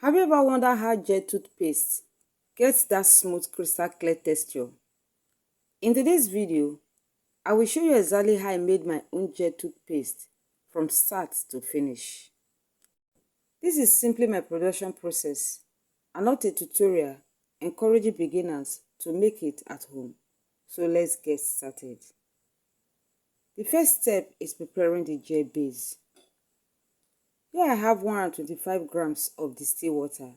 Have you ever wondered how gel toothpaste gets that smooth crystal clear texture? In today's video, I will show you exactly how I made my own gel toothpaste from start to finish. This is simply my production process and not a tutorial encouraging beginners to make it at home. So let's get started. The first step is preparing the gel base. Here I have 125 grams of distilled water,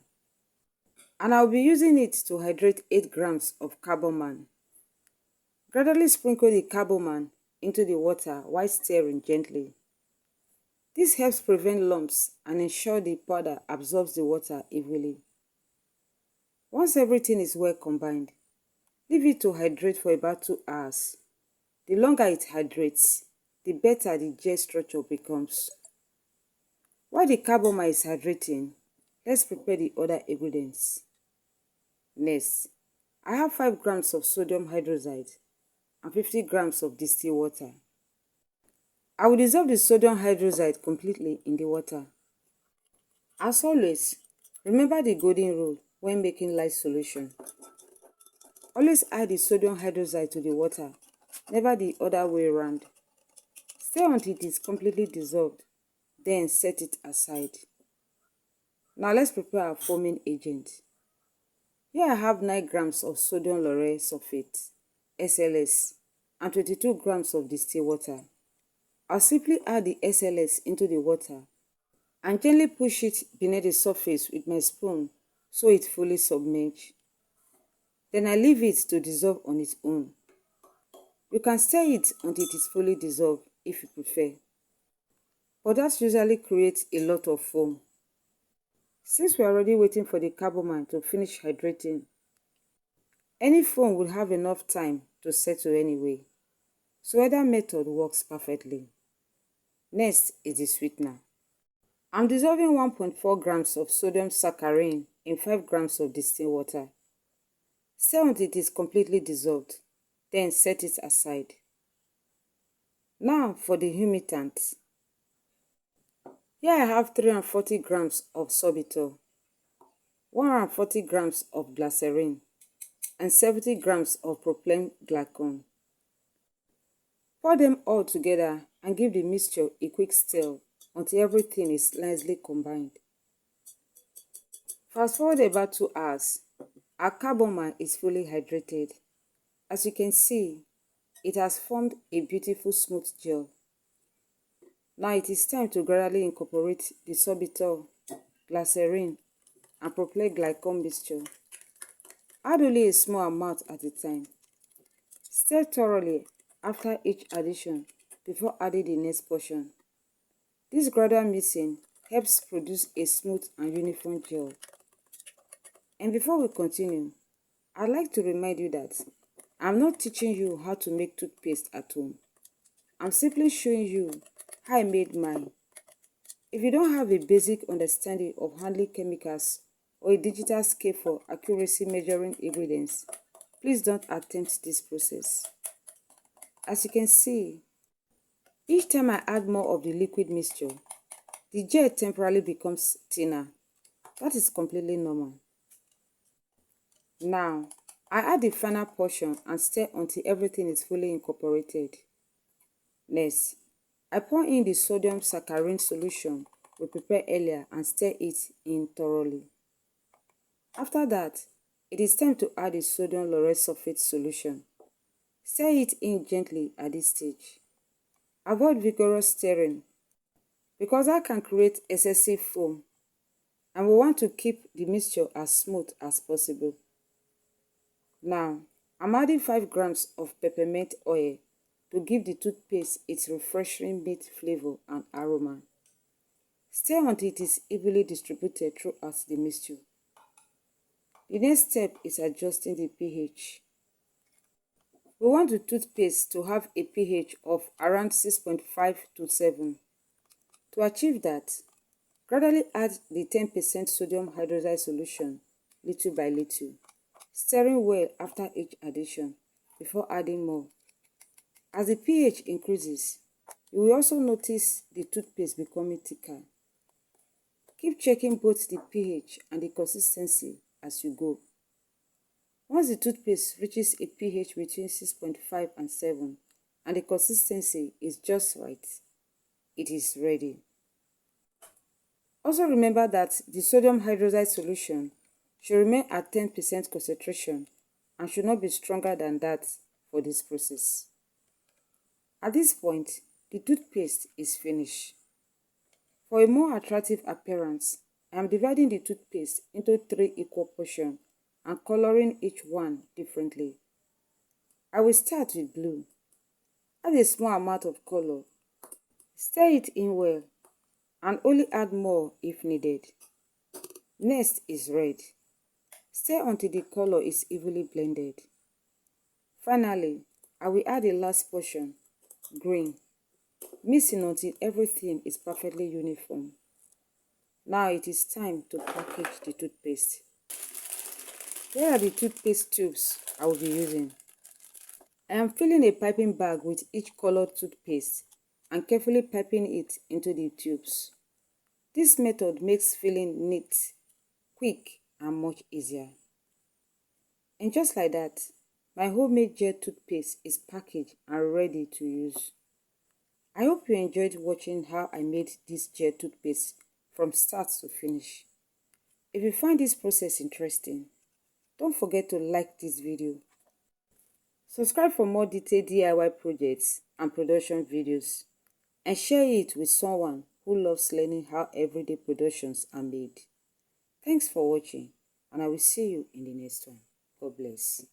and I'll be using it to hydrate 8 grams of carbomer. Gradually sprinkle the carbomer into the water while stirring gently. This helps prevent lumps and ensure the powder absorbs the water evenly. Once everything is well combined, leave it to hydrate for about 2 hours. The longer it hydrates, the better the gel structure becomes. While the carbomer is hydrating, let's prepare the other ingredients. Next, I have 5 grams of sodium hydroxide and 50 grams of distilled water. I will dissolve the sodium hydroxide completely in the water. As always, remember the golden rule when making light solution. Always add the sodium hydroxide to the water, never the other way around. Stir until it is completely dissolved, then set it aside. Now let's prepare our foaming agent. Here I have 9 grams of sodium lauryl sulfate, SLS, and 22 grams of distilled water. I'll simply add the SLS into the water and gently push it beneath the surface with my spoon so it fully submerges. Then I leave it to dissolve on its own. You can stir it until it is fully dissolved if you prefer, but that usually creates a lot of foam. Since we are already waiting for the carbomer to finish hydrating, any foam will have enough time to settle anyway, so either method works perfectly. Next is the sweetener. I'm dissolving 1.4 grams of sodium saccharin in 5 grams of distilled water. Stir until it is completely dissolved, then set it aside. Now for the humectant. Here I have 340 grams of sorbitol, 140 grams of glycerin, and 70 grams of propylene glycol. Pour them all together and give the mixture a quick stir until everything is nicely combined. Fast forward about 2 hours. Our carbomer is fully hydrated. As you can see, it has formed a beautiful smooth gel. Now it is time to gradually incorporate the sorbitol, glycerin, and propylene glycol mixture. Add only a small amount at a time. Stir thoroughly after each addition before adding the next portion. This gradual mixing helps produce a smooth and uniform gel. And before we continue, I'd like to remind you that I'm not teaching you how to make toothpaste at home. I'm simply showing you how I made mine. If you don't have a basic understanding of handling chemicals or a digital scale for accuracy measuring ingredients, please don't attempt this process. As you can see, each time I add more of the liquid mixture, the gel temporarily becomes thinner. That is completely normal. Now, I add the final portion and stir until everything is fully incorporated. Next, I pour in the sodium saccharin solution we prepared earlier and stir it in thoroughly. After that, it is time to add the sodium lauryl sulfate solution. Stir it in gently at this stage. Avoid vigorous stirring because that can create excessive foam, and we want to keep the mixture as smooth as possible. Now, I'm adding 5 grams of peppermint oil to give the toothpaste its refreshing mint flavor and aroma. Stir until it is evenly distributed throughout the mixture. The next step is adjusting the pH. We want the toothpaste to have a pH of around 6.5 to 7. To achieve that, gradually add the 10% sodium hydroxide solution little by little, stirring well after each addition before adding more. As the pH increases, you will also notice the toothpaste becoming thicker. Keep checking both the pH and the consistency as you go. Once the toothpaste reaches a pH between 6.5 and 7 and the consistency is just right, it is ready. Also remember that the sodium hydroxide solution should remain at 10% concentration and should not be stronger than that for this process. At this point, the toothpaste is finished. For a more attractive appearance, I am dividing the toothpaste into 3 equal portions and coloring each one differently. I will start with blue. Add a small amount of color. Stir it in well and only add more if needed. Next is red. Stir until the color is evenly blended. Finally, I will add a last portion, green, mixing until everything is perfectly uniform. Now it is time to package the toothpaste. Here are the toothpaste tubes I will be using. I am filling a piping bag with each colored toothpaste and carefully piping it into the tubes. This method makes filling neat, quick, and much easier. And just like that, my homemade gel toothpaste is packaged and ready to use. I hope you enjoyed watching how I made this gel toothpaste from start to finish. If you find this process interesting, don't forget to like this video. Subscribe for more detailed DIY projects and production videos, and share it with someone who loves learning how everyday productions are made. Thanks for watching, and I will see you in the next one. God bless.